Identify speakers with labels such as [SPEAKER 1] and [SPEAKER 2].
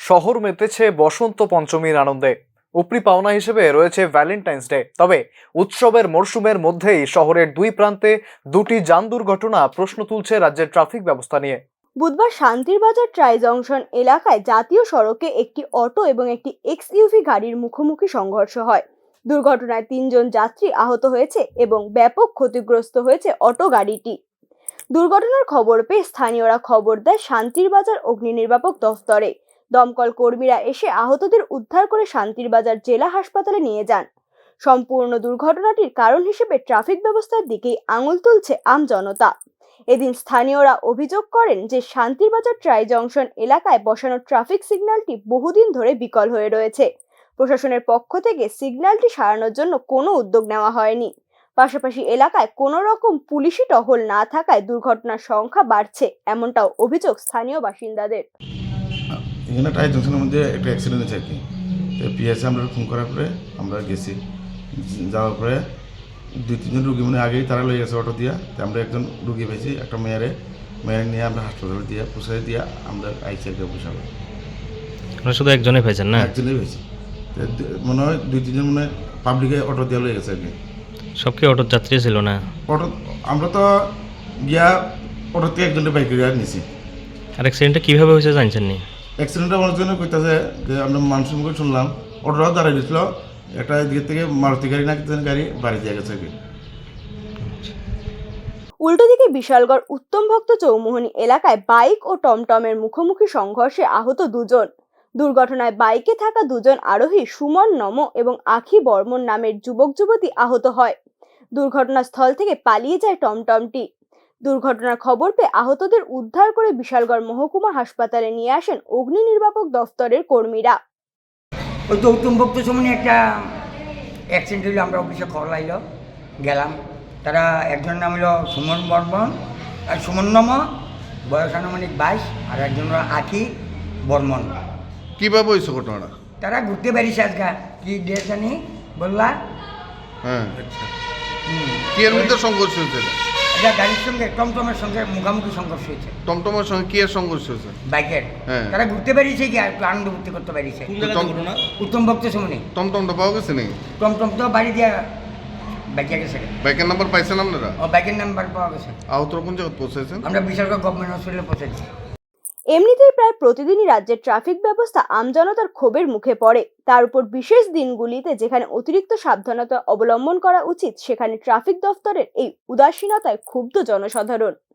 [SPEAKER 1] শহর মেতেছে বসন্ত পঞ্চমীর আনন্দে। উপরি পাওনা হিসেবে রয়েছে ভ্যালেন্টাইন্স ডে। তবে উৎসবের মরশুমের মধ্যেই শহরের দুই প্রান্তে দুটি যান দুর্ঘটনা প্রশ্ন তুলছে রাজ্যের ট্রাফিক ব্যবস্থা নিয়ে।
[SPEAKER 2] বুধবার শান্তির বাজার ট্রাই জংশন এলাকায় জাতীয় সড়কে একটি অটো এবং একটি এক্সইউভি গাড়ির মুখোমুখি সংঘর্ষ হয়। দুর্ঘটনায় 3 জন যাত্রী আহত হয়েছে এবং ব্যাপক ক্ষতিগ্রস্ত হয়েছে অটো গাড়িটি। দুর্ঘটনার খবর পেয়ে স্থানীয়রা খবর দেয় শান্তির বাজার অগ্নি নির্বাপক দফতরে। দমকল কর্মীরা এসে আহতদের উদ্ধার করে শান্তির বাজার জেলা হাসপাতালে নিয়ে যান। সম্পূর্ণ দুর্ঘটনাটির কারণ হিসেবে ট্রাফিক ব্যবস্থার দিকেই আঙুল তুলছে আমজনতা। এদিন স্থানীয়রা অভিযোগ করেন যে শান্তির বাজার ট্রাই জংশন এলাকায় বসানো ট্রাফিক সিগন্যালটি বহুদিন ধরে বিকল হয়ে রয়েছে। প্রশাসনের পক্ষ থেকে সিগন্যালটি সারানোর জন্য কোনো উদ্যোগ নেওয়া হয়নি। পাশাপাশি এলাকায় কোনো রকম পুলিশি টহল না থাকায় দুর্ঘটনার সংখ্যা বাড়ছে, এমনটাও অভিযোগ স্থানীয় বাসিন্দাদের।
[SPEAKER 3] এখানে ট্রাই জংশনের মধ্যে একটা অ্যাক্সিডেন্ট হয়েছে আর কি। তো পিএসে আমরা ফোন করার পরে আমরা গেছি, যাওয়ার পরে 2-3 জন রুগী মানে আগেই তারা লয়ে গেছে অটো দিয়া। তো আমরা একজন রুগী পেয়েছি, একটা মেয়ের নিয়ে আমরা হাসপাতালে দিয়ে পোষাই দিয়া আমরা আইসি আর কি পোষাবো।
[SPEAKER 4] আপনারা শুধু একজনে পেয়েছেন না?
[SPEAKER 3] একজনেই পেয়েছি। মনে হয় 2-3 জন মনে হয় পাবলিকে অটো দিয়ে লয়ে গেছে আর কি।
[SPEAKER 4] সব কি অটোর যাত্রী ছিল না?
[SPEAKER 3] অটো আমরা তো গিয়া অটো থেকে একজনের বাইকে গিয়ে নিছি।
[SPEAKER 4] আর অ্যাক্সিডেন্টটা কীভাবে হয়েছে জানছেন নি?
[SPEAKER 3] অ্যাক্সিডেন্টটা আমার জন্য কইতাছে যে আমরা মানুষের মুখে শুনলাম অটোটাও দাঁড়িয়ে দিয়েছিল, একটা দিকে থেকে মারুতি গাড়ি না কিছু গাড়ি বাড়ি দিয়ে গেছে আর কি।
[SPEAKER 2] উল্টো দিকে বিশালগড় উত্তম ভক্ত চৌমুহনী এলাকায় বাইক ও টমটমের মুখোমুখি সংঘর্ষে আহত 2 জন। দুর্ঘটনায় বাইকে থাকা 2 জন আরোহী সুমন নম এবং আখি বর্মন নামের যুবক যুবতী আহত হয়। দুর্ঘটনাস্থল থেকে পালিয়ে যায় টমটমটি। দুর্ঘটনার খবর পেয়ে আহতদের উদ্ধার করে বিশালগড় মহকুমা হাসপাতালে নিয়ে আসেন অগ্নি নির্বাপক দফতরের কর্মীরা।
[SPEAKER 5] ওই তো উত্তম ভক্ত সময় একটা অ্যাক্সিডেন্ট হইলো, আমরা অফিসে খবর লাইলো গেলাম। তারা একজন নাম হলো সুমন বর্মন আর সুমন নম, বয়স আনুমানিক 22, আর একজন হলো আখি বর্মন।
[SPEAKER 6] কিভাবে হয়েছে ঘটনাটা?
[SPEAKER 5] তারা ঘুরতে বেরিয়েছে আজকে, কি ড্রেস জানি বললা।
[SPEAKER 6] হ্যাঁ, আচ্ছা। কি এর মধ্যে সংঘর্ষ হয়েছে?
[SPEAKER 5] এটা গাড়ির সঙ্গে টমটমের সঙ্গে মুখামুখি সংঘর্ষ হয়েছে।
[SPEAKER 6] টমটমের সঙ্গে কি এর সংঘর্ষ হয়েছে?
[SPEAKER 5] বাইকের।
[SPEAKER 6] হ্যাঁ।
[SPEAKER 5] তারা ঘুরতে বেরিয়েছে কি একটু আনন্দ ফুর্তি করতে বেরিয়েছে। উত্তম ভক্ত সময়
[SPEAKER 6] টমটমটা পাওয়া গেছে নাকি?
[SPEAKER 5] টমটম তো বাড়ি দিয়ে বাইকে গেছে।
[SPEAKER 6] বাইকের নাম্বার পাইছেন আপনারা?
[SPEAKER 5] ও বাইকের নাম্বার পাওয়া গেছে।
[SPEAKER 6] আহতরা কোন জায়গায় পৌঁছেছেন?
[SPEAKER 5] আমরা বিশালগড় গভর্নমেন্ট হসপিটালে পৌঁছেছি।
[SPEAKER 2] এমনিতেই প্রায় প্রতিদিনই রাজ্যের ট্রাফিক ব্যবস্থা আমজনতার ক্ষোভের মুখে পড়ে। তার উপর বিশেষ দিনগুলিতে যেখানে অতিরিক্ত সাবধানতা অবলম্বন করা উচিত, সেখানে ট্রাফিক দফতরের এই উদাসীনতায় ক্ষুব্ধ জনসাধারণ।